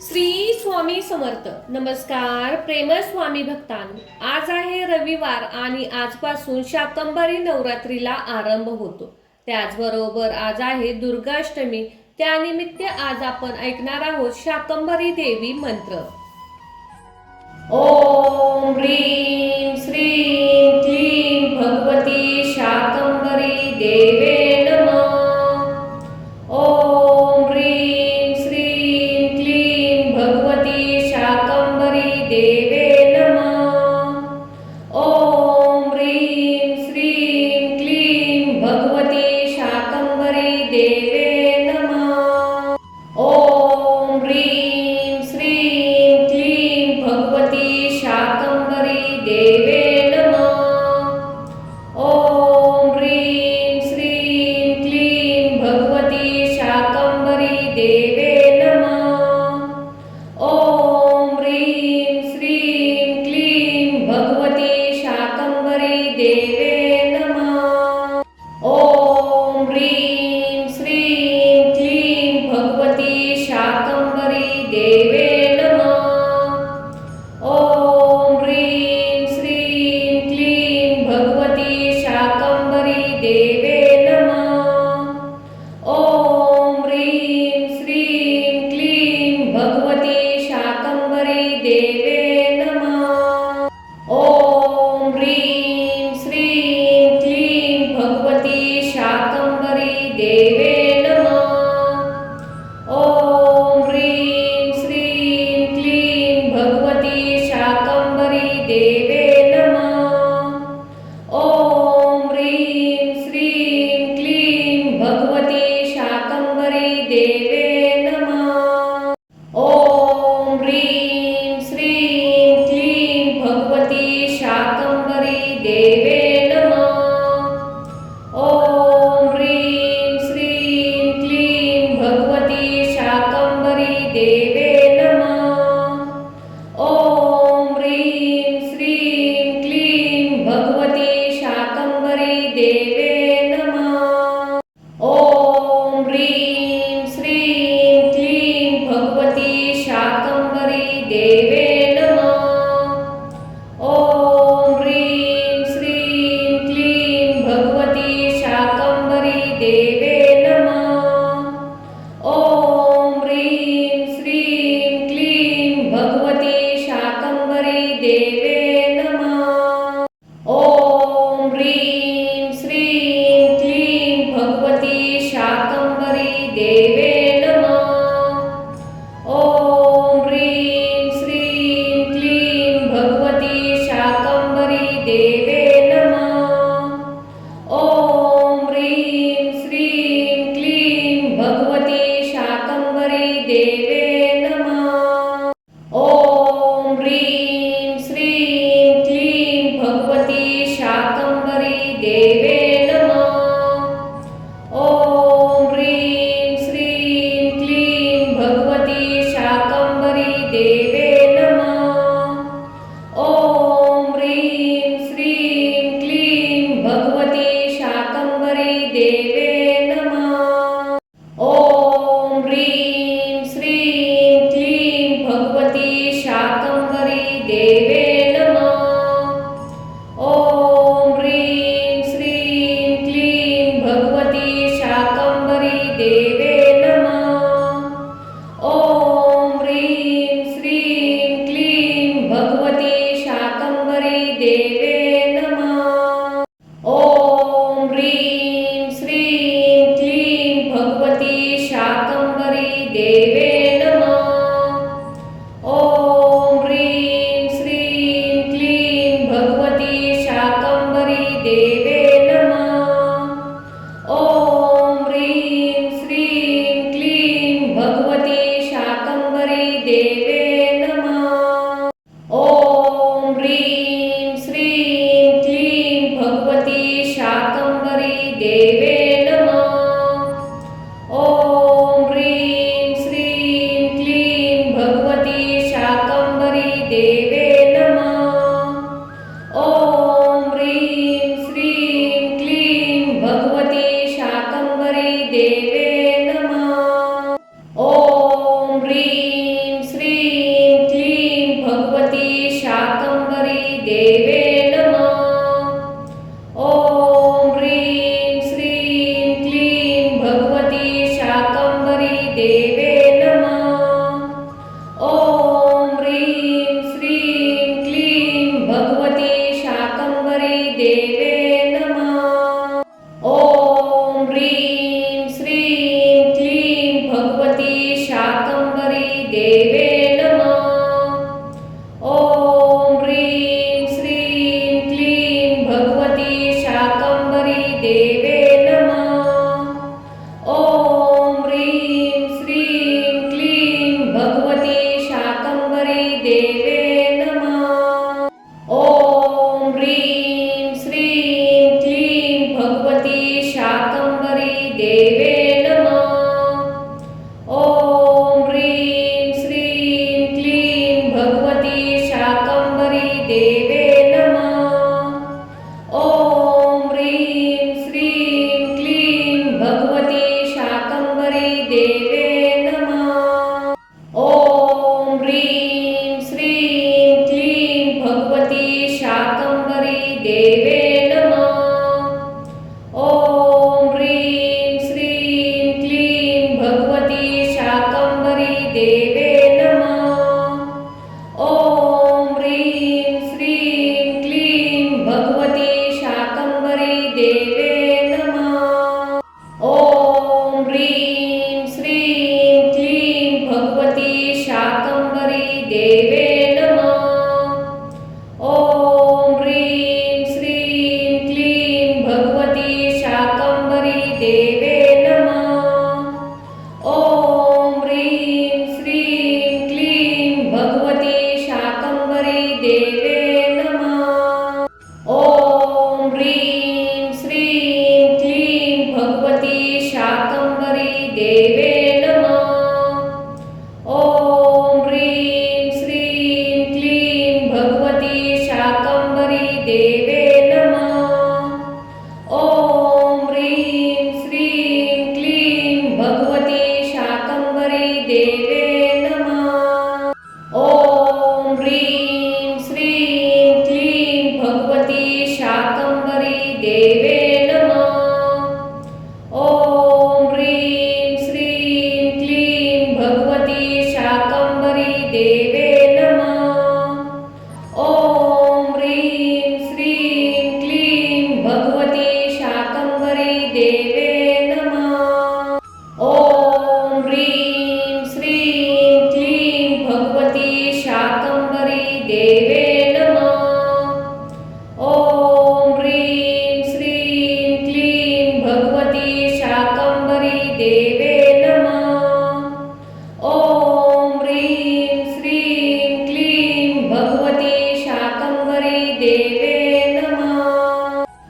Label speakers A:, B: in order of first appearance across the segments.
A: श्री स्वामी समर्थ. नमस्कार प्रेमळ स्वामी भक्तांनो, आज आहे रविवार आणि आजपासून शाकंभरी नवरात्रीला आरंभ होतो. त्याचबरोबर आज आहे दुर्गाष्टमी. त्यानिमित्त आज आपण ऐकणार आहोत शाकंभरी देवी मंत्र. ओम ह्रीं श्रीं क्लीं भगवती शाकंभरी देवे नमः. ओम ह्रीं श्रीं क्लीं भगवती शाकंभरी देवे नमः. ओम ह्रीं श्रीं क्लीं भगवती शाकंभरी देवे नमः. ओम ह्रीं श्रीं क्लीं भगवती शाकंभरी देवे नमः. ओम ह्रीं श्रीं क्लीं भगवती शाकंभरी देवे नमः. ओम ह्रीं श्रीं क्लीं भगवती शाकंभरी देवे नमः. ओम ह्रीं श्रीं क्लीं भगवती शाकंभरी देवे नमः. ओम ह्रीं श्रीं क्लीं भगवती शाकंभरी देवे नमः. ओम ह्रीं श्रीं क्लीं भगवती शाकंभरी देवे नमः. ओम ह्रीं श्रीं क्लीं भगवती शाकंभरी देवे नमः. ओम ह्रीं श्रीं क्लीं भगवती शाकंभरी देवे नमः. ओम ह्रीं श्रीं क्लीं भगवती शाकंभरी देवे नमः. ओम ह्रीं श्रीं क्लीं भगवती शाकंभरी देवे नमः. ओम ह्रीं श्रीं क्लीं भगवती शाकंभरी देवे नमः. ओम ह्रीं श्रीं क्लीं भगवती शाकंभरी देवे नमः. ओम ह्रीं श्रीं क्लीं भगवती शाकंभरी देवे नमः. ओम ह्रीं श्रीं क्लीं भगवती शाकंभरी देवे नमः. ओम ह्रीं श्रीं क्लीं भगवती शाकंभरी देवे नमः. ओम ह्रीं श्रीं क्लीं भगवती शाकंभरी देवे नमः. ओम ह्रीं श्रीं क्लीं भगवती शाकंभरी देवे नमः. ओम ह्रीं श्रीं क्लीं भगवती शाकंभरी देवे नमः. ओम ह्रीं श्रीं क्लीं भगवती शाकंभरी देवे नमः. ओम ह्रीं श्रीं क्लीं भगवती शाकंभरी देवे नमः. ओम ह्रीं श्रीं क्लीं भगवती शाकंभरी देवे नमः. ओम ह्रीं श्रीं क्लीं भगवती शाकंभरी देवे नमः. ओम ह्रीं श्रीं क्लीं भगवती शाकंभरी देवे नमः. ओम ह्रीं श्रीं क्लीं भगवती शाकंभरी देवे नमः. ओम ह्रीं श्रीं क्लीं भगवती शाकंभरी देवे नमः. ओम ह्रीं श्रीं क्लीं भगवती शाकंभरी देवे नमः. ओम ह्रीं श्रीं क्लीं भगवती शाकंभरी देवे नमः. ओम ह्रीं श्रीं क्लीं भगवती शाकंभरी देवे नमः. ओम ह्रीं श्रीं क्लीं भगवती शाकंभरी देवे नमः. ओम ह्रीं श्रीं क्लीं भगवती शाकंभरी देवे नमः. ओम ह्रीं श्रीं क्लीं भगवती शाकंभरी देवे नमः। ॐ ह्रीं श्रीं क्लीं भगवती शाकंभरी देवे नमः। ॐ ह्रीं श्रीं क्लीं भगवती शाकंभरी देवे नमः। ॐ ह्रीं श्रीं क्लीं भगवती शाकंभरी देवे नमः। ॐ ह्रीं श्रीं क्लीं भगवती शाकंभरी देवे नमः। ॐ ह्रीं श्रीं क्लीं भगवती शाकंभरी देवे नमः। ॐ ह्रीं श्रीं क्लीं भगवती शाकंभरी देवे नमः। ॐ ह्रीं श्रीं क्लीं भगवती शाकंभरी देवे नमः। ॐ ह्रीं श्रीं क्लीं भगवती शाकंभरी देवे नमः। ॐ ह्रीं श्रीं क्लीं भगवती शाकंभरी देवे नमः। ॐ ह्रीं श्रीं क्लीं भगवती शाकंभरी देवे नमः। ॐ ह्रीं श्रीं क्लीं भगवती शाकंभरी देवे नमः। ॐ ह्रीं श्रीं क्लीं भगवती शाकंभरी देवे नमः। ॐ ह्रीं श्रीं क्लीं भगवती शाकंभरी देवे नमः। ॐ ह्रीं श्रीं क्लीं भगवती शाकंभरी देवे नमः। ॐ ह्रीं श्रीं क्लीं भगवती शाकंभरी देवे नमः। ॐ ह्रीं श्रीं क्लीं भगवती शाकंभरी देवे नमः। ॐ ह्रीं श्रीं क्लीं भगवती शाकंभरी देवे नमः। ॐ ह्रीं श्रीं क्लीं भगवती शाकंभरी देवे नमः। ॐ ह्रीं श्रीं क्लीं भगवती शाकंभरी देवे नमः। ॐ ह्रीं श्रीं क्लीं भगवती शाकंभरी देवे नमः। ॐ ह्रीं श्रीं क्लीं भगवती शाकंभरी देवे नमः। ॐ ह्रीं श्रीं क्लीं भगवती शाकंभरी देवे नमः। ॐ ह्रीं श्रीं क्लीं भगवती शाकंभरी देवे नमः।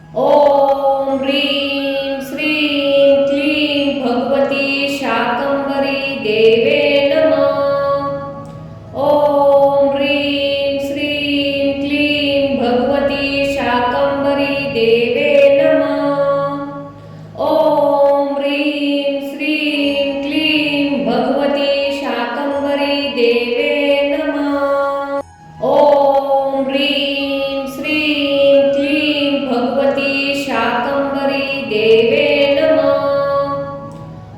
A: ॐ ह्रीं श्रीं क्लीं भगवती शाकंभरी देवे नमः। ॐ ह्रीं श्रीं क्लीं भगवती शाकंभरी देवे नमः। ॐ ह्रीं श्रीं क्लीं भगवती शाकंभरी देवे नमः। ॐ ह्रीं श्रीं क्लीं भगवती शाकंभरी देवे नमः।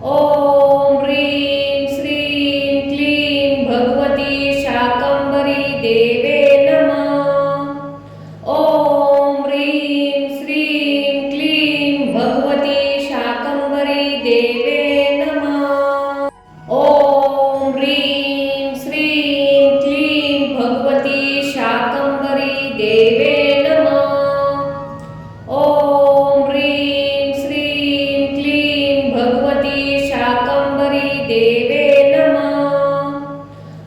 A: ॐ ह्रीं श्रीं क्लीं भगवती शाकंभरी देवे नमः। ॐ ह्रीं श्रीं क्लीं भगवती शाकंभरी देवे नमः। ॐ ह्रीं श्रीं क्लीं भगवती शाकंभरी देवे नमः। ॐ ह्रीं श्रीं क्लीं भगवती शाकंभरी देवे नमः।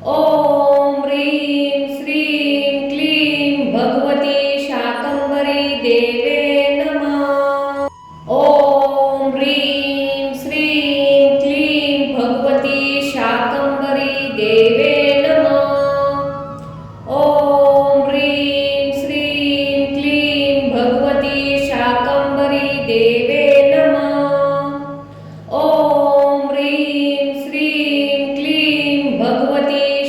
A: ॐ ह्रीं श्रीं क्लीं भगवती शाकंभरी देवे नमः। ॐ ह्रीं श्रीं क्लीं भगवती शाकंभरी देवे नमः। ॐ ह्रीं श्रीं क्लीं भगवती शाकंभरी देवे नमः। ॐ ह्रीं श्रीं क्लीं भगवती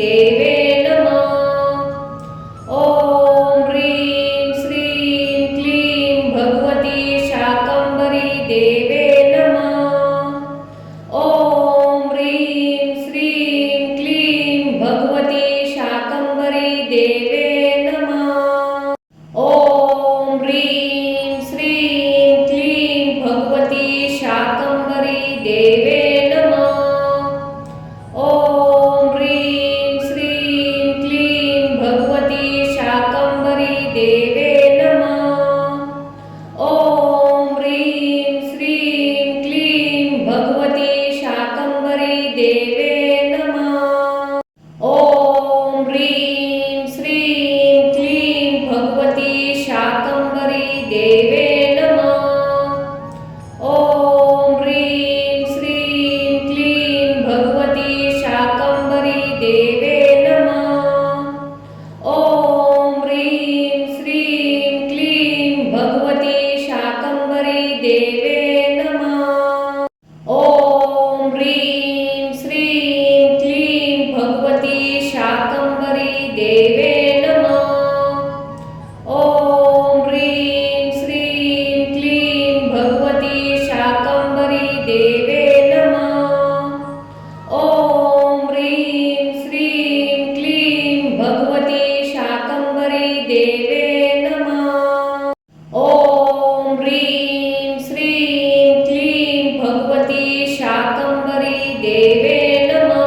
A: देवे नमः। ॐ ह्रीं श्रीं क्लीं भगवती शाकम्भरी देवे नमः। ॐ ह्रीं श्रीं क्लीं भगवती शाकम्भरी देवे नमः। ॐ ह्रीं श्रीं क्लीं भगवती शाकम्भरी देवे नमः। ॐ ह्रीं श्रीं क्लीं भगवती शाकम्भरी देवे नमः। ॐ ह्रीं श्रीं क्लीं भगवती शाकम्भरी देवे नमः। ॐ ह्रीं श्रीं क्लीं भगवती शाकम्भरी देवे नमः। ॐ ह्रीं श्रीं क्लीं भगवती शाकम्भरी देवे नमः। ॐ ह्रीं श्रीं क्लीं भगवती शाकम्भरी देवे नमः। ॐ ह्रीं श्रीं क्लीं भगवती शाकम्भरी देवे नमः। ॐ ह्रीं श्रीं क्लीं भगवती शाकम्भरी देवे नमः। ॐ ह्रीं श्रीं क्लीं भगवती शाकम्भरी देवे नमः। ॐ ह्रीं श्रीं क्लीं भगवती शाकम्भरी देवे नमः।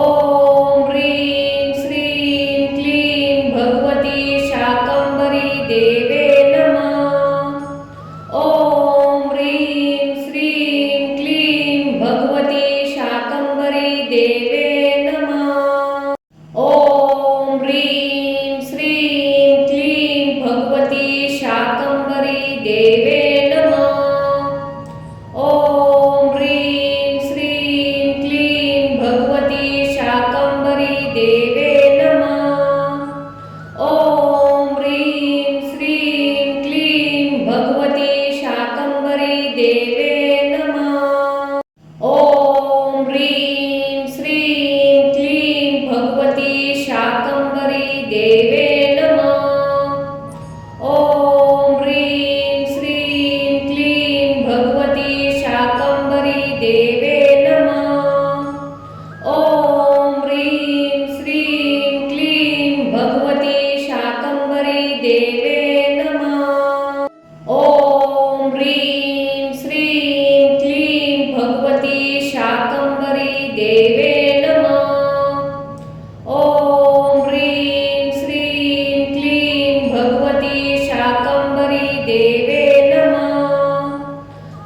A: ॐ ह्रीं श्रीं क्लीं भगवती शाकम्भरी देवे नमः। ॐ ह्रीं श्रीं क्लीं भगवती शाकम्भरी देवे नमः। ॐ ह्रीं श्रीं क्लीं भगवती शाकम्भरी देवे नमः। ॐ ह्रीं श्रीं क्लीं भगवती शाकम्भरी देवे नमः। ॐ ह्रीं श्रीं क्लीं भगवती शाकम्भरी देवे नमः। ॐ ह्रीं श्रीं क्लीं भगवती शाकम्भरी देवे नमः। ॐ ह्रीं श्रीं क्लीं भगवती शाकम्भरी देवे नमः। ॐ ह्रीं श्रीं क्लीं भगवती शाकम्भरी देवे नमः। ॐ ह्रीं श्रीं क्लीं भगवती शाकम्भरी देवे नमः। ॐ ह्रीं श्रीं क्लीं भगवती शाकम्भरी देवे नमः।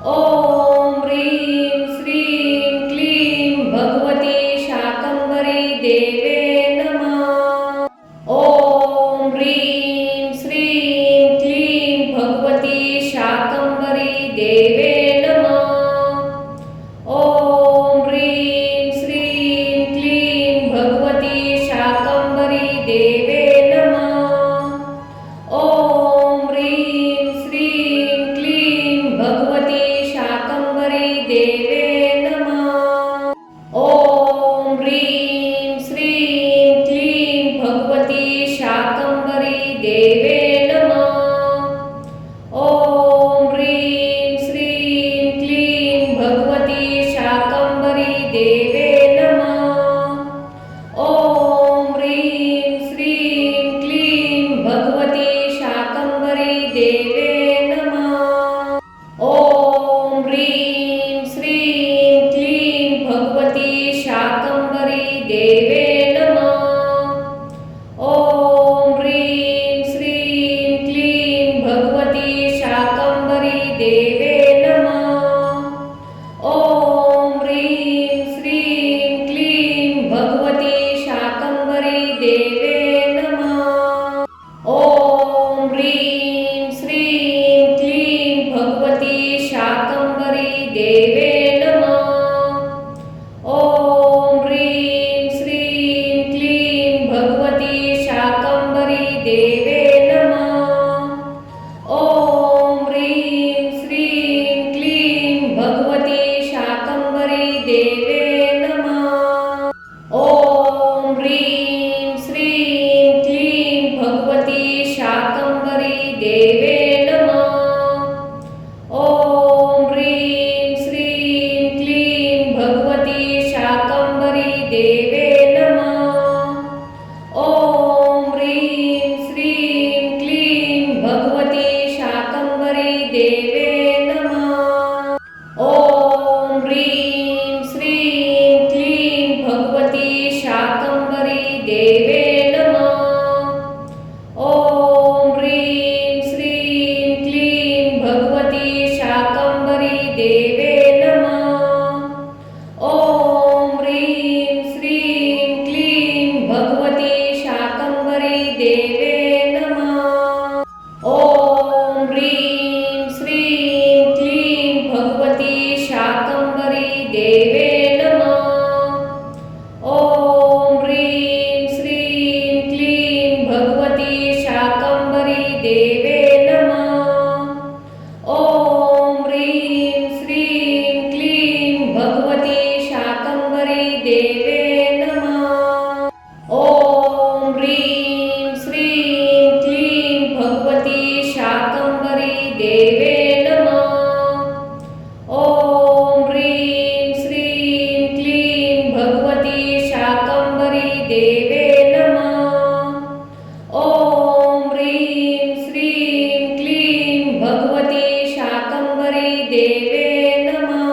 A: ॐ ह्रीं श्रीं क्लीं भगवती शाकम्भरी देवे नमः। ॐ ह्रीं श्रीं क्लीं भगवती शाकम्भरी देवे नमः। ॐ ह्रीं श्रीं क्लीं भगवती शाकम्भरी देवे नमः। ॐ ह्रीं श्रीं क्लीं भगवती शाकम्भरी देवे नमः। ॐ ह्रीं श्रीं क्लीं भगवती शाकम्भरी देवे नमः। ॐ ह्रीं श्रीं क्लीं भगवती शाकम्भरी देवे नमः। ॐ ह्रीं श्रीं क्लीं भगवती शाकम्भरी देवे नमः। ॐ ह्रीं श्रीं क्लीं भगवती शाकम्भरी देवे नमः। ॐ ह्रीं श्रीं क्लीं भगवती शाकम्भरी देवे नमः। ॐ ह्रीं श्रीं क्लीं भगवती शाकम्भरी देवे नमः। ॐ ह्रीं श्रीं क्लीं भगवती शाकम्भरी देवे नमः। ॐ ह्रीं श्रीं देवे नमः। ॐ ह्रीं श्रीं क्लीं भगवती शाकंभरी देवे नमः। ॐ ह्रीं श्रीं क्लीं भगवती शाकंभरी देवे नमः। ॐ ह्रीं श्रीं क्लीं भगवती शाकंभरी देवे नमः। ॐ ह्रीं श्रीं क्लीं भगवती शाकंभरी देवे नमः। ॐ ह्रीं श्रीं क्लीं भगवती शाकंभरी देवे नमः। ॐ ह्रीं श्रीं क्लीं भगवती शाकंभरी देवे नमः। ॐ ह्रीं श्रीं क्लीं भगवती शाकंभरी देवे नमः। ॐ ह्रीं श्रीं क्लीं भगवती शाकंभरी देवे नमः। ॐ ह्रीं श्रीं क्लीं भगवती शाकंभरी देवे नमः। ॐ ह्रीं श्रीं क्लीं भगवती शाकंभरी देवे नमः।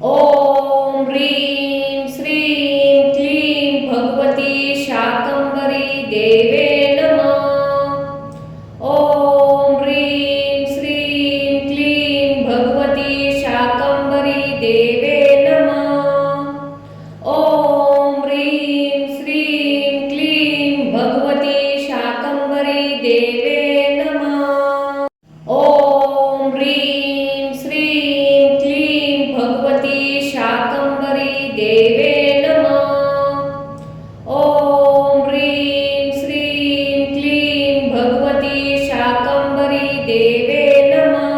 A: ॐ ह्रीं श्रीं क्लीं भगवती शाकंभरी देवे नमः। ॐ ह्रीं श्रीं क्लीं भगवती शाकंभरी देवे नमः। ॐ ह्रीं श्रीं क्लीं भगवती शाकंभरी देवे नमः। ॐ ह्रीं श्रीं क्लीं भगवती शाकंभरी देवे नमः। ॐ ह्रीं श्रीं क्लीं भगवती शाकंभरी देवे नमः।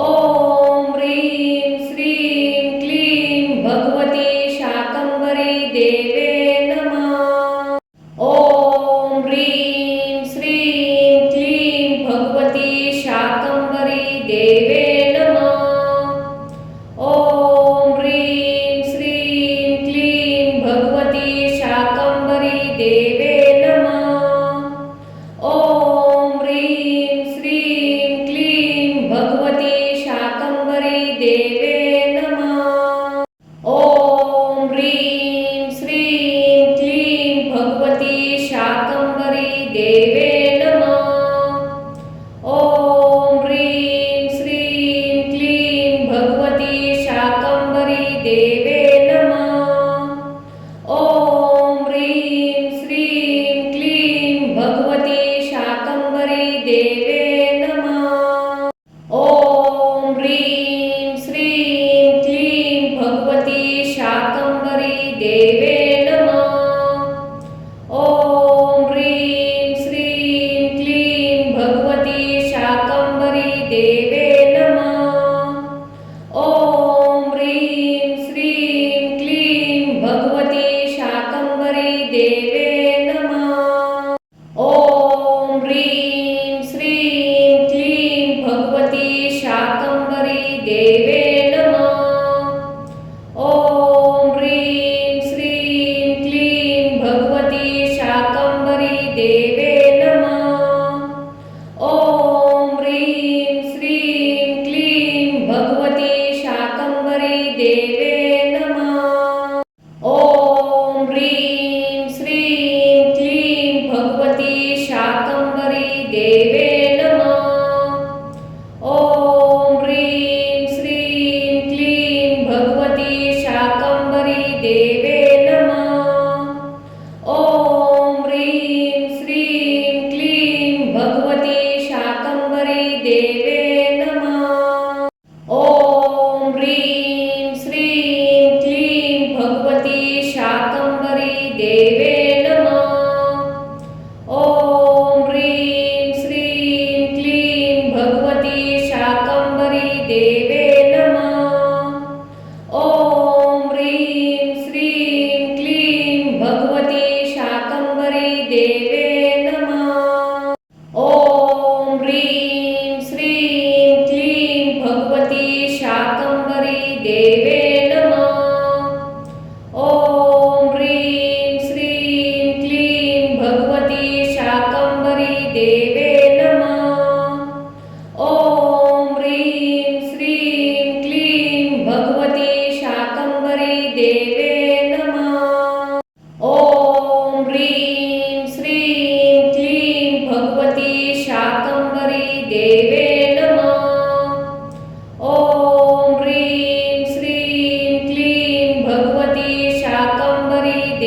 A: ॐ ह्रीं श्रीं क्लीं भगवती शाकंभरी देवे नमः। ॐ ह्रीं श्रीं क्लीं भगवती शाकंभरी देवे नमः। ॐ ह्रीं श्रीं क्लीं भगवती शाकंभरी देवे नमः। ॐ ह्रीं श्रीं क्लीं भगवती शाकंभरी देवे नमः। ॐ ह्रीं श्रीं क्लीं भगवती शाकंभरी देवे नमः। ॐ ह्रीं श्रीं क्लीं भगवती शाकंभरी देवे नमः। ॐ ह्रीं श्रीं क्लीं भगवती शाकंभरी देवे नमः। ॐ ह्रीं श्रीं क्लीं भगवती शाकंभरी देवे नमः। ॐ ह्रीं श्रीं क्लीं भगवती शाकंभरी देवे नमः। ॐ ह्रीं श्रीं क्लीं भगवती शाकंभरी देवे नमः। ॐ ह्रीं श्रीं क्लीं भगवती शाकंभरी देवे नमः। ॐ ह्रीं श्रीं क्लीं भगवती शाकंभरी देवे नमः। ॐ ह्रीं श्रीं क्लीं भगवती शाकंभरी देवे नमः। ॐ ह्रीं श्रीं क्लीं भगवती शाकंभरी देवे नमः। ॐ ह्रीं श्रीं क्लीं भगवती शाकंभरी देवे नमः। ॐ ह्रीं श्रीं क्लीं भगवती शाकंभरी देवे नमः। ॐ ह्रीं श्रीं क्लीं भगवती शाकंभरी देवे नमः। ॐ ह्रीं श्रीं क्लीं भगवती शाकंभरी देवे नमः। ॐ ह्रीं श्रीं क्लीं भगवती शाकंभरी देवे नमः। ॐ ह्रीं श्रीं क्लीं भगवती शाकंभरी देवे नमः। ॐ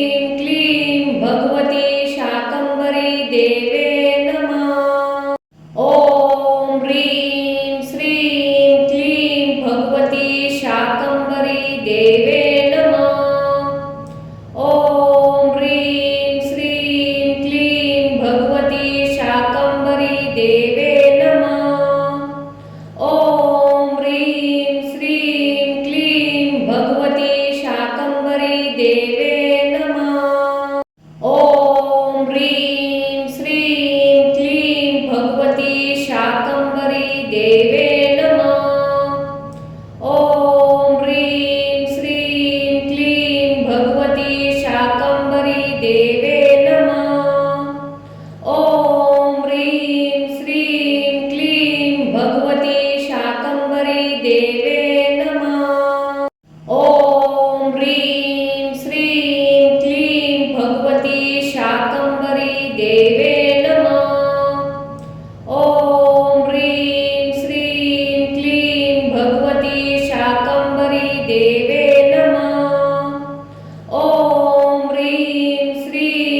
A: श्रीं क्लीं भगवती शाकंभरी देवे नमः। ॐ ह्रीं श्रीं क्लीं भगवती शाकंभरी देवे नमः। ॐ ह्रीं श्रीं क्लीं भगवती शाकंभरी देवे नमः। ॐ ह्रीं श्रीं क्लीं भगवती शाकंभरी देवे नमः। ॐ ह्रीं श्रीं क्लीं भगवती शाकंभरी देवे नमः। ॐ ह्रीं श्रीं क्लीं भगवती शाकंभरी देवे नमः। ॐ ह्रीं श्रीं क्लीं भगवती शाकंभरी देवे नमः। ॐ ह्रीं श्रीं क्लीं भगवती शाकंभरी देवे नमः। ॐ ह्रीं श्रीं क्लीं भगवती शाकंभरी देवे नमः। ॐ ह्रीं श्रीं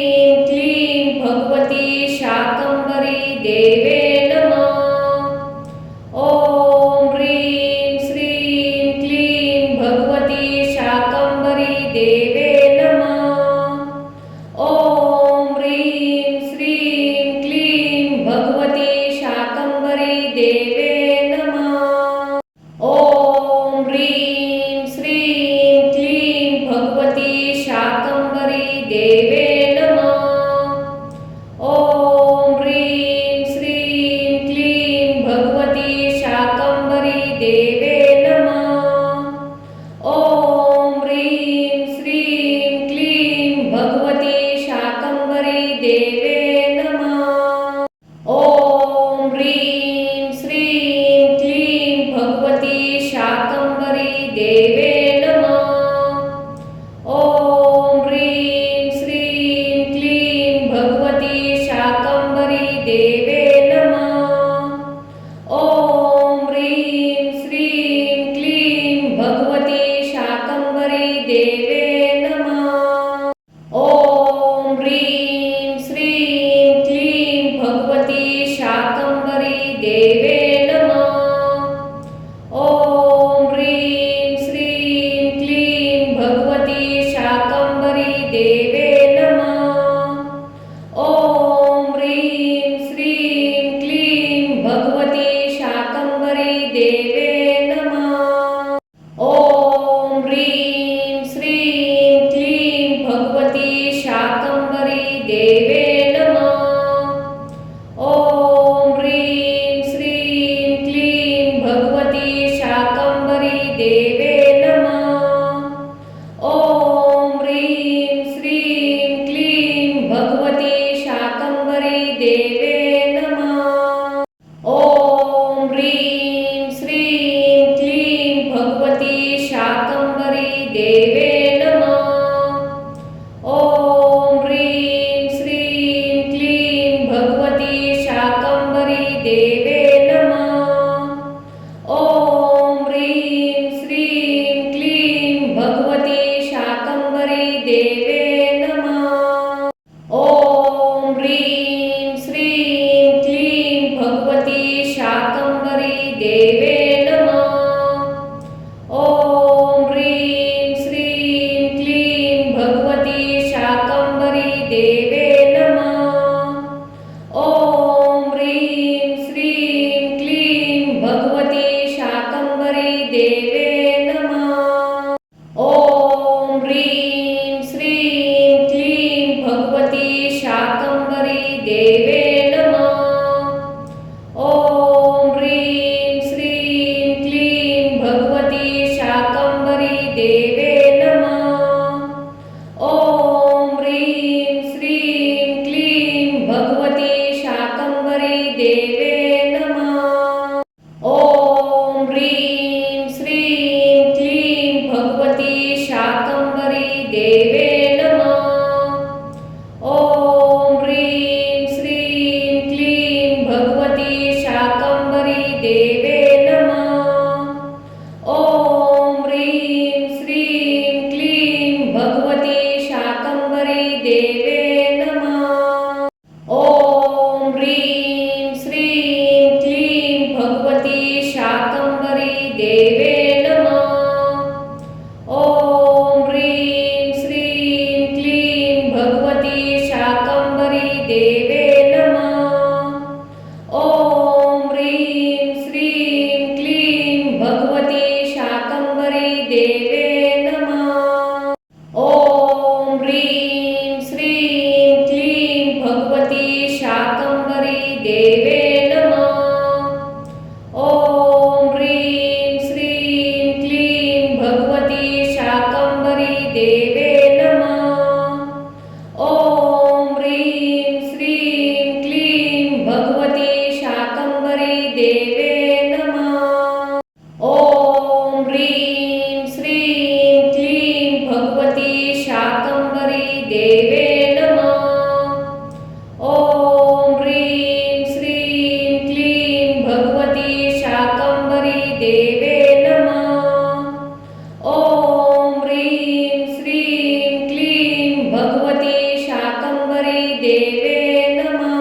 A: श्रीं क्लीं भगवती शाकंभरी देवे नमः। ॐ ह्रीं श्रीं क्लीं भगवती शाकंभरी देवे नमः। ॐ ह्रीं श्रीं क्लीं भगवती शाकंभरी देवे नमः। ॐ ह्रीं श्रीं क्लीं भगवती शाकंभरी देवे नमः। ॐ ह्रीं श्रीं क्लीं भगवती शाकंभरी देवे नमः। ॐ ह्रीं श्रीं क्लीं भगवती शाकंभरी देवे नमः। ॐ ह्रीं श्रीं ह्रीं श्रीं क्लीं भगवती शाकंभरी देवे नमः। ॐ ह्रीं श्रीं क्लीं भगवती शाकंभरी देवे नमः। ॐ ह्रीं श्रीं क्लीं भगवती शाकंभरी देवे नमः। ॐ ह्रीं श्रीं क्लीं भगवती शाकंभरी देवे नमः। ॐ ह्रीं श्रीं क्लीं भगवती शाकंभरी देवे नमः। ॐ ह्रीं श्रीं क्लीं भगवती शाकंभरी देवे नमः। ॐ ह्रीं श्रीं क्लीं भगवती शाकंभरी देवे नमः। ॐ ह्रीं श्रीं क्लीं भगवती शाकंभरी देवे नमः। ॐ ह्रीं श्रीं क्लीं भगवती शाकंभरी देवे नमः। ॐ ह्रीं श्रीं क्लीं भगवती शाकंभरी देवे नमः। ॐ ह्रीं श्रीं क्लीं भगवती शाकंभरी देवे नमः। ॐ ह्रीं श्रीं क्लीं भगवती शाकंभरी देवे नमः। ॐ ह्रीं श्रीं क्लीं भगवती शाकंभरी देवे नमः। ॐ ह्रीं श्रीं क्लीं भगवती शाकंभरी देवे नमः। ॐ ह्रीं श्रीं क्लीं भगवती शाकंभरी देवे नमः। ॐ ह्रीं श्रीं क्लीं भगवती शाकंभरी देवे नमः। ॐ ह्रीं श्रीं क्लीं भगवती शाकंभरी देवे नमः। ॐ ह्रीं श्रीं क्लीं भगवती शाकंभरी देवे नमः। ॐ ह्रीं श्रीं क्लीं भगवती शाकंभरी देवे नमः। ॐ ह्रीं श्रीं क्लीं भगवती शाकंभरी देवे नमः। ॐ ह्रीं श्रीं क्लीं भगवती शाकंभरी देवे नमः।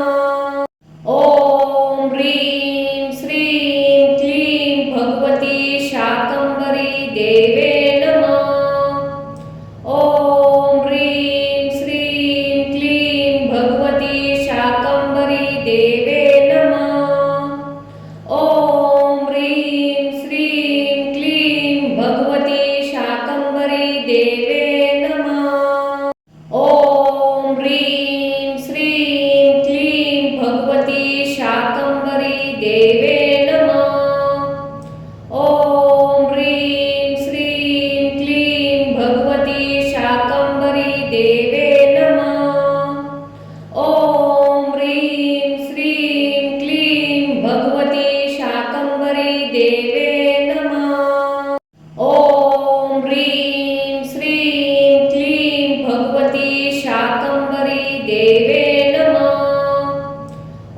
A: ॐ ह्रीं श्रीं क्लीं भगवती शाकंभरी देवे नमः। ॐ ह्रीं श्रीं क्लीं भगवती शाकंभरी देवे नमः। ॐ ह्रीं श्रीं क्लीं भगवती शाकंभरी देवे नमः। ॐ ह्रीं श्रीं क्लीं भगवती शाकंभरी देवे नमः। ॐ ह्रीं श्रीं क्लीं भगवती शाकंभरी देवे नमः। ॐ ह्रीं श्रीं क्लीं भगवती शाकंभरी देवे नमः। ॐ ह्रीं श्रीं क्लीं भगवती शाकंभरी देवे नमः।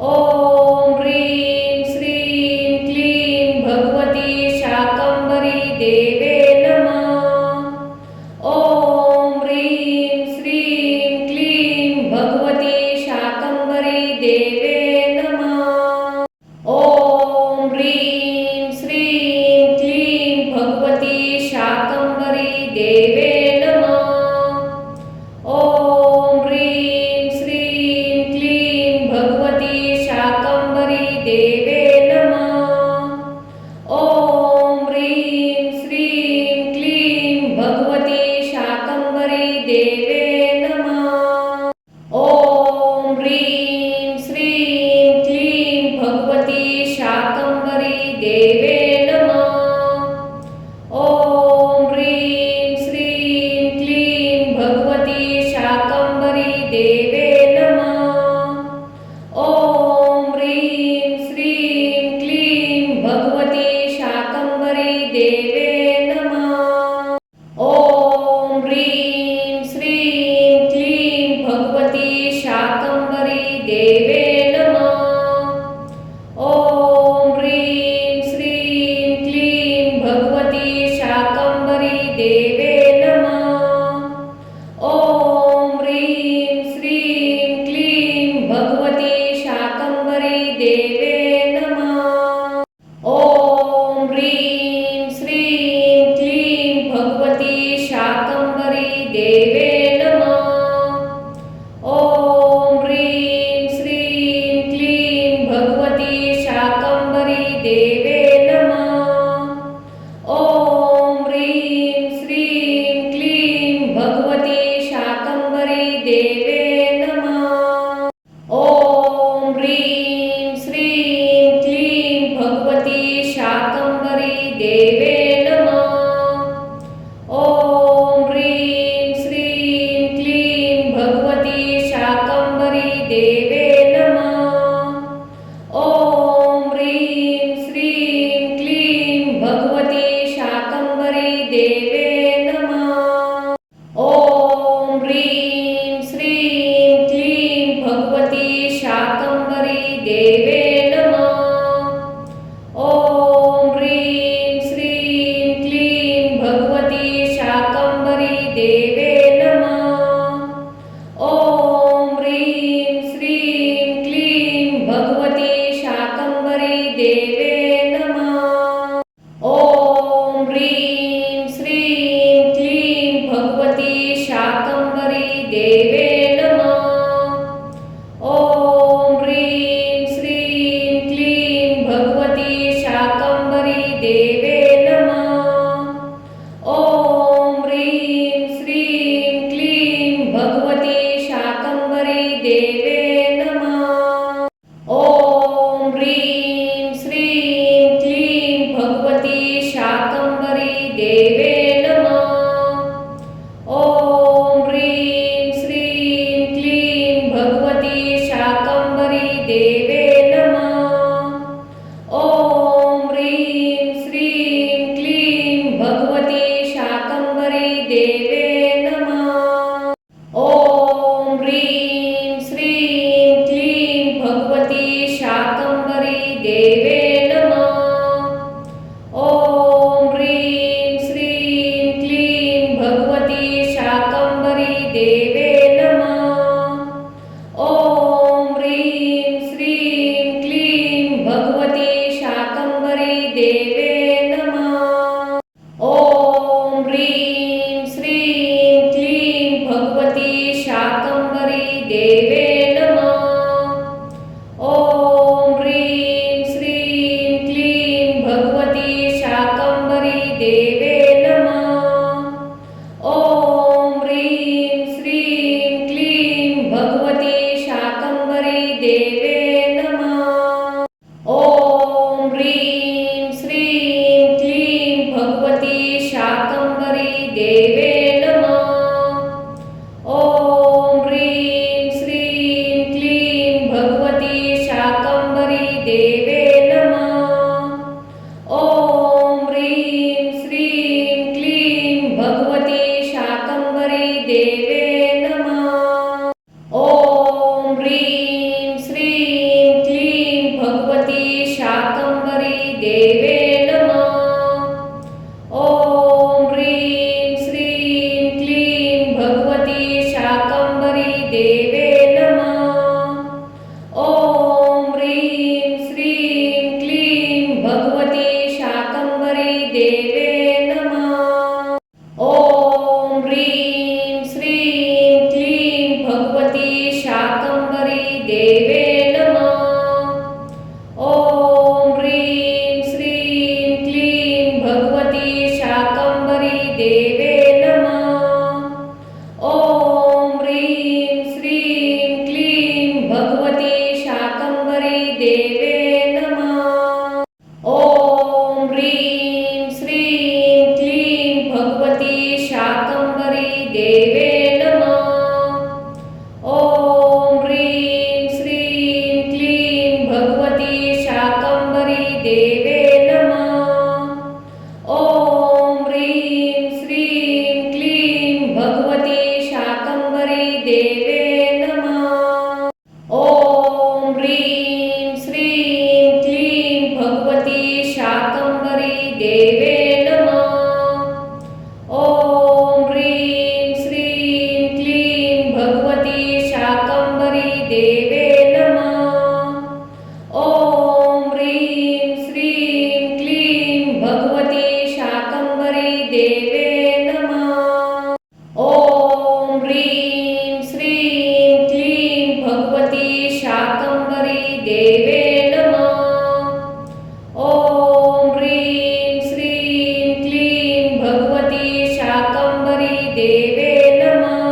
A: ॐ ह्रीं श्रीं क्लीं भगवती शाकंभरी देवे नमः। ॐ ह्रीं श्रीं क्लीं भगवती शाकंभरी देवे नमः। ॐ ह्रीं श्रीं क्लीं भगवती शाकंभरी देवे नमः। ॐ ह्रीं श्रीं क्लीं भगवती शाकंभरी देवे नमः। ॐ ह्रीं श्रीं क्लीं भगवती शाकंभरी देवे नमः। ॐ ह्रीं श्रीं क्लीं भगवती शाकंभरी देवे नमः। ॐ ह्रीं श्रीं क्लीं भगवती शाकंभरी देवे नमः। ॐ ह्रीं श्रीं क्लीं भगवती भगवती शाकंभरी देवे नमः। ओम ह्रीं श्रीं क्लीं भगवती शाकंभरी देवे नमः। ओम ह्रीं श्रीं क्लीं भगवती शाकंभरी देवे नमः। ओम ह्रीं श्रीं क्लीं भगवती शाकंभरी देवे नमः। ओम ह्रीं श्रीं क्लीं भगवती शाकंभरी देवे नमः। ओम ह्रीं श्रीं क्लीं भगवती शाकंभरी देवे नमः। ओम ह्रीं श्रीं क्लीं भगवती शाकंभरी देवे नमः। ओम ह्रीं श्रीं क्लीं भगवती शाकंभरी देवे नमः। ओम ह्रीं श्रीं क्लीं भगवती शाकंभरी देवे नमः। ओम ह्रीं श्रीं क्लीं भगवती शाकंभरी देवे नमः। ओम ह्रीं श्रीं क्लीं भगवती शाकंभरी देवे नमः। ओम ह्रीं श्रीं क्लीं भगवती शाकंभरी देवे नमः। ओम ह्रीं श्रीं क्लीं भगवती शाकंभरी देवे नमः। ओम ह्रीं श्रीं क्लीं भगवती शाकंभरी देवे नमः। ओम ह्रीं श्रीं क्लीं भगवती शाकंभरी देवे नमः। ओम ह्रीं श्रीं क्लीं भगवती शाकंभरी देवे नमः। ओम ह्रीं श्रीं क्लीं भगवती शाकंभरी देवे नमः। ओम ह्रीं श्रीं क्लीं भगवती शाकंभरी देवे नमः। ओम ह्रीं श्रीं क्लीं भगवती शाकंभरी देवे नमः। ओम ह्रीं श्रीं क्लीं भगवती शाकंभरी देवे नमः। ओम ह्रीं श्रीं क्लीं भगवती शाकंभरी देवे नमः। ओम ह्रीं श्रीं क्लीं भगवती शाकंभरी देवे नमः। ओम ह्रीं श्रीं क्लीं भगवती शाकंभरी देवे नमः। ओम ह्रीं श्रीं क्लीं भगवती शाकंभरी देवे नमः। ओम ह्रीं श्रीं क्लीं भगवती शाकंभरी देवे नमः। ओम ह्रीं श्रीं क्लीं भगवती शाकंभरी देवे नमः। ओम ह्रीं श्रीं क्लीं भगवती शाकंभरी देवे नमः। ओम ह्रीं श्रीं क्लीं भगवती शाकंभरी देवे नमः। ओम ह्रीं श्रीं क्लीं भगवती शाकंभरी देवे नमः। ओम ह्रीं श्रीं क्लीं भगवती शाकंभरी देवे नमः। ओम ह्रीं श्रीं क्लीं भगवती शाकंभरी देवे नमः। ओम ह्रीं श्रीं क्लीं भगवती शाकंभरी देवे नमः। ओम ह्रीं श्रीं क्लीं भगवती शाकंभरी देवे नमः। ओम ह्रीं श्रीं क्लीं भगवती शाकंभरी देवे नमः। ओम ह्रीं श्रीं क्लीं भगवती शाकंभरी देवे नमः। ओम ह्रीं श्रीं क्लीं भगवती शाकंभरी देवे नमः। देवे नमः। ॐ ह्रीं श्रीं क्लीं भगवती शाकंभरी देवे नमः। ॐ ह्रीं श्रीं क्लीं भगवती शाकंभरी देवे नमः। ॐ ह्रीं श्रीं क्लीं भगवती शाकंभरी देवे नमः। ॐ ह्रीं श्रीं क्लीं भगवती शाकंभरी देवे नमः।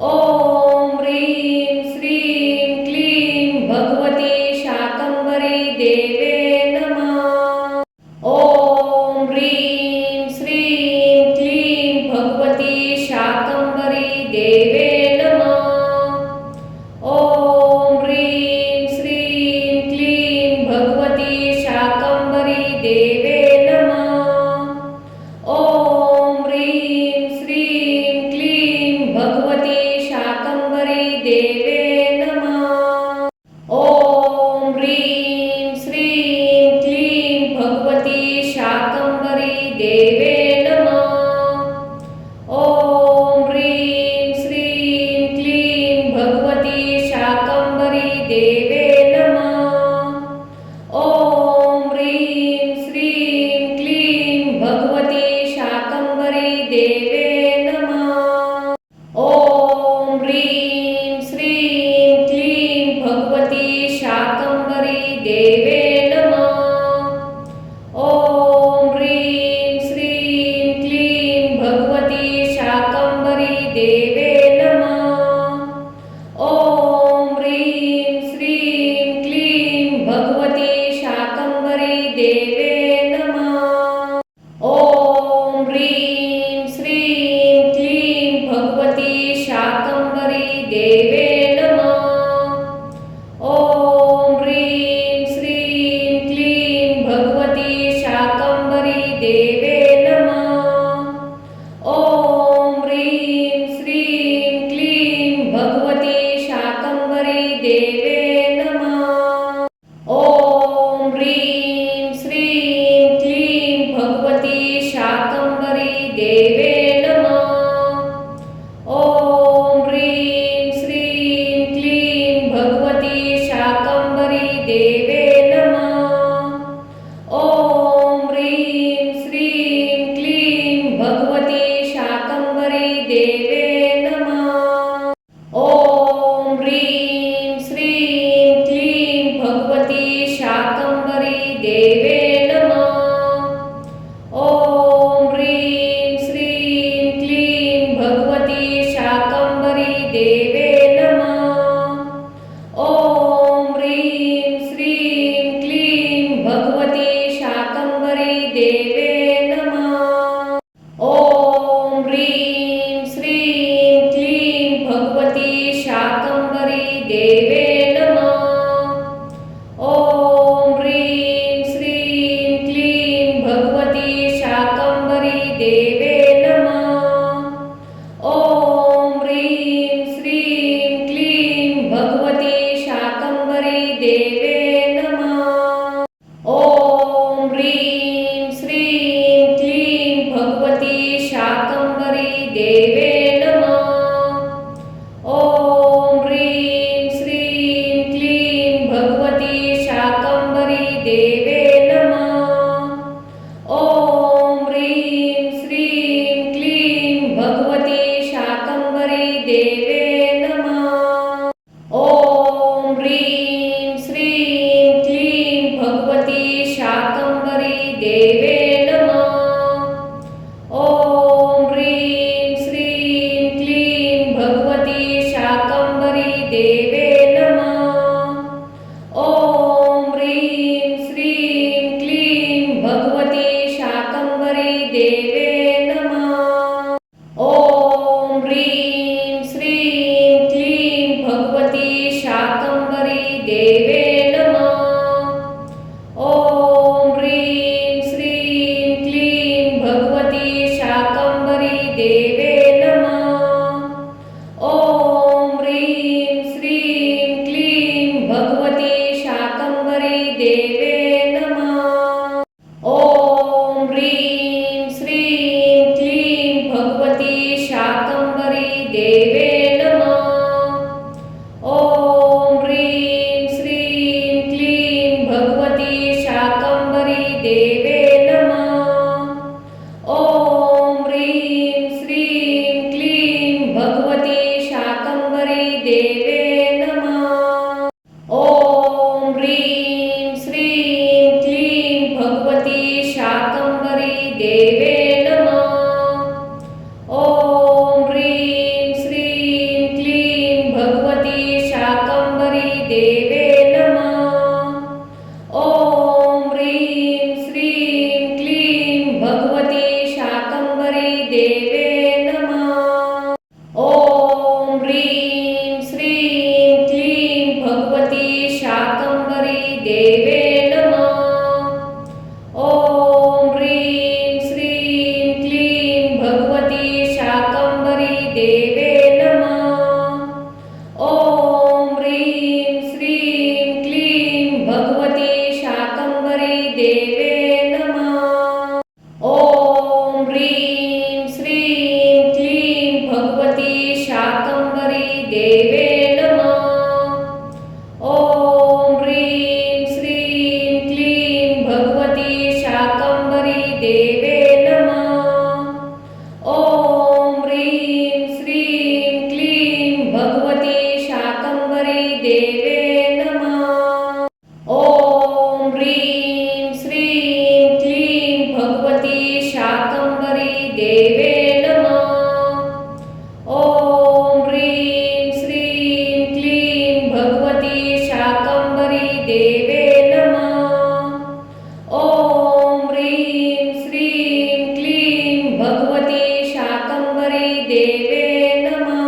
A: ॐ ह्रीं श्रीं क्लीं भगवती शाकंभरी देवे नमः। ॐ ह्रीं श्रीं क्लीं भगवती शाकंभरी देवे नमः। ॐ ह्रीं श्रीं क्लीं भगवती शाकंभरी देवे नमः। ॐ ह्रीं श्रीं क्लीं भगवती शाकंभरी देवे नमः। ॐ ह्रीं श्रीं क्लीं भगवती शाकंभरी देवे नमः। ॐ ह्रीं श्रीं क्लीं भगवती शाकंभरी देवे नमः। ॐ ह्रीं श्रीं क्लीं भगवती शाकंभरी देवे नमः। ॐ ह्रीं श्रीं क्लीं भगवती शाकंभरी देवे नमः। ॐ ह्रीं श्रीं क्लीं भगवती शाकंभरी देवे नमः। ॐ ह्रीं श्रीं क्लीं भगवती शाकंभरी देवे नमः। ॐ ह्रीं श्रीं क्लीं भगवती शाकंभरी देवे नमः। ॐ ह्रीं श्रीं क्लीं भगवती शाकंभरी देवे नमः। ॐ ह्रीं श्रीं क्लीं भगवती शाकंभरी देवे नमः। ॐ ह्रीं श्रीं क्लीं भगवती शाकंभरी देवे नमः। ॐ ह्रीं श्रीं क्लीं भगवती शाकंभरी देवे नमः। ॐ ह्रीं श्रीं क्लीं भगवती शाकंभरी देवे नमः। ॐ ह्रीं श्रीं क्लीं भगवती शाकंभरी देवे नमः। ॐ ह्रीं श्रीं क्लीं भगवती शाकंभरी देवे नमः। ॐ ह्रीं श्रीं क्लीं भगवती शाकंभरी देवे नमः। ॐ ह्रीं श्रीं क्लीं भगवती शाकंभरी देवे नमः। ॐ ह्रीं श्रीं क्लीं भगवती शाकंभरी देवे नमः। ॐ ह्रीं श्रीं क्लीं भगवती शाकंभरी देवे नमः। ॐ ह्रीं श्रीं क्लीं भगवती शाकंभरी देवे नमः। ॐ ह्रीं श्रीं क्लीं भगवती शाकंभरी देवे नमः। ॐ ह्रीं श्रीं क्लीं भगवती शाकंभरी देवे नमः। ॐ ह्रीं श्रीं क्लीं भगवती शाकंभरी देवे नमः। ॐ ह्रीं श्रीं क्लीं भगवती शाकंभरी देवे नमः। ॐ ह्रीं श्रीं क्लीं भगवती शाकंभरी देवे नमः। ॐ ह्रीं श्रीं क्लीं भगवती शाकंभरी देवे नमः। ॐ ह्रीं श्रीं देवे नमः। ॐ ह्रीं श्रीं क्लीं भगवती शाकंभरी देवे नमः। ॐ ह्रीं श्रीं क्लीं भगवती शाकंभरी देवे नमः। ॐ ह्रीं श्रीं क्लीं भगवती शाकंभरी देवे नमः। ॐ ह्रीं श्रीं क्लीं भगवती शाकंभरी देवे नमः। ॐ ह्रीं श्रीं क्लीं भगवती शाकंभरी देवे नमः। ॐ ह्रीं श्रीं क्लीं भगवती शाकंभरी देवे नमः। ॐ ह्रीं श्रीं क्लीं भगवती शाकंभरी देवे नमः। ॐ ह्रीं श्रीं क्लीं भगवती शाकंभरी देवे नमः। ॐ ह्रीं श्रीं क्लीं भगवती शाकंभरी देवे नमः। ॐ ह्रीं श्रीं क्लीं भगवती शाकंभरी देवे नमः। ॐ ह्रीं श्रीं क्लीं भगवती शाकंभरी देवे नमः। ॐ ह्रीं श्रीं क्लीं भगवती शाकंभरी देवे नमः। ॐ ह्रीं श्रीं क्लीं भगवती शाकंभरी देवे नमः।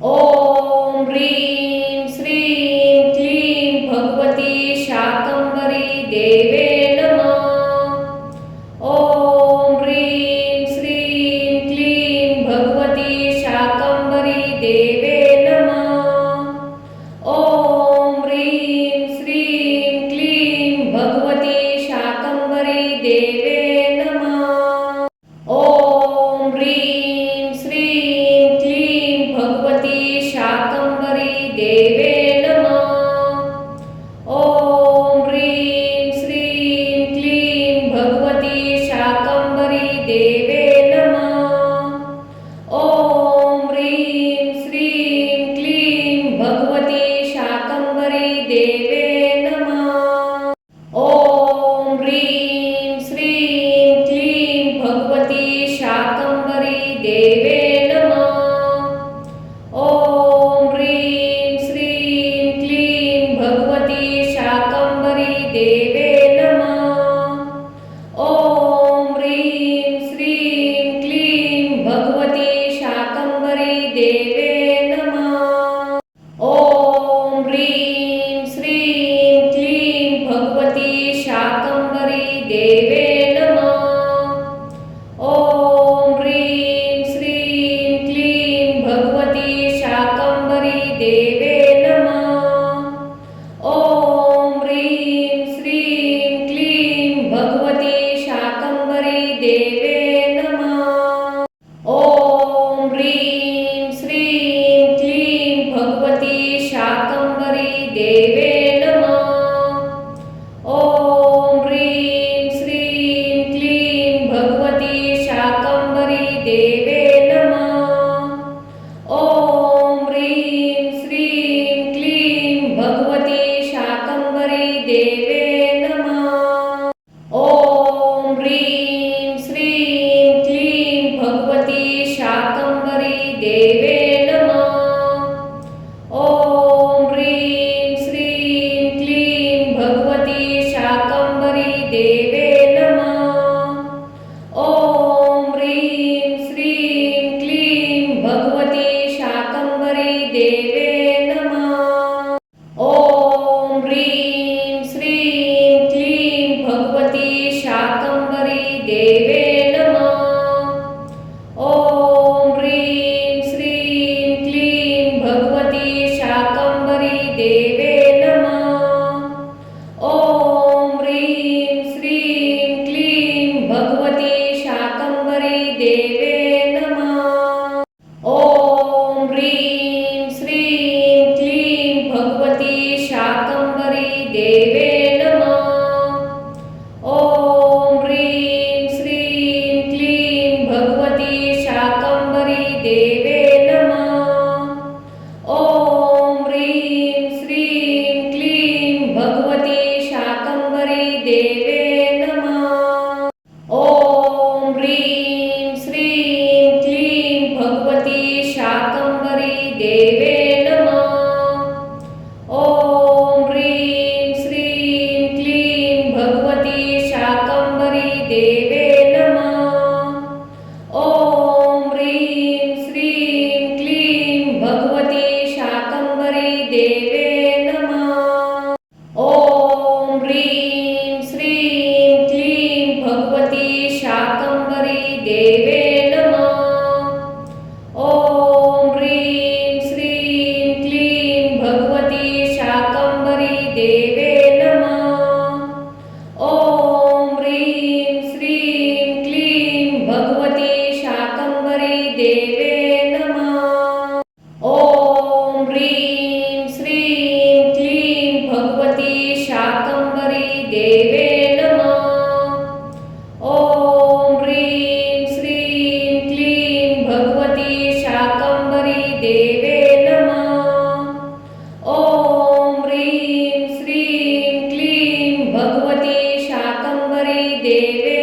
A: ॐ ह्रीं श्रीं क्लीं भगवती शाकंभरी देवे नमः। ॐ ह्रीं श्रीं क्लीं भगवती शाकंभरी देवे नमः। ॐ ह्रीं श्रीं क्लीं भगवती शाकंभरी देवे नमः। ॐ ह्रीं श्रीं क्लीं भगवती शाकंभरी देवे नमः। ॐ ह्रीं श्रीं क्लीं भगवती शाकंभरी देवे नमः। ॐ ह्रीं श्रीं क्लीं भगवती शाकंभरी देवे नमः। ॐ ह्रीं श्रीं क्लीं भगवती शाकंभरी देवे नमः। ॐ ह्रीं श्रीं क्लीं भगवती शाकंभरी देवे नमः। ॐ ह्रीं श्रीं क्लीं भगवती शाकंभरी देवे नमः। ॐ ह्रीं श्रीं क्लीं भगवती शाकंभरी देवे नमः। ॐ ह्रीं श्रीं क्लीं भगवती शाकंभरी देवे नमः। ॐ ह्रीं श्रीं क्लीं भगवती शाकंभरी देवे नमः। ॐ ह्रीं श्रीं क्लीं भगवती शाकंभरी देवे नमः। ॐ ह्रीं श्रीं क्लीं भगवती शाकंभरी देवे नमः। ॐ ह्रीं श्रीं क्लीं भगवती शाकंभरी देवे नमः। ॐ ह्रीं श्रीं क्लीं भगवती शाकंभरी देवे नमः। ॐ ह्रीं श्रीं क्लीं भगवती शाकंभरी देवे नमः। ॐ ह्रीं श्रीं क्लीं भगवती शाकंभरी देवे नमः। ॐ ह्रीं श्रीं क्लीं भगवती शाकंभरी देवे नमः। ॐ ह्रीं श्रीं क्लीं भगवती शाकंभरी देवे नमः। ॐ ह्रीं श्रीं क्लीं भगवती शाकंभरी देवे नमः। ॐ ह्रीं श्रीं क्लीं भगवती शाकंभरी देवे नमः। ॐ देवे नमः। ॐ ह्रीं श्रीं क्लीं भगवती शाकंभरी देवे नमः। ॐ ह्रीं श्रीं क्लीं भगवती शाकंभरी देवे नमः। ॐ ह्रीं श्रीं क्लीं भगवती शाकंभरी देवे नमः। ॐ ह्रीं श्रीं क्लीं भगवती शाकंभरी देवे नमः। ॐ ह्रीं श्रीं क्लीं भगवती शाकंभरी देवे नमः। ॐ ह्रीं श्रीं क्लीं भगवती शाकंभरी देवे नमः। ॐ ह्रीं श्रीं क्लीं भगवती शाकंभरी देवे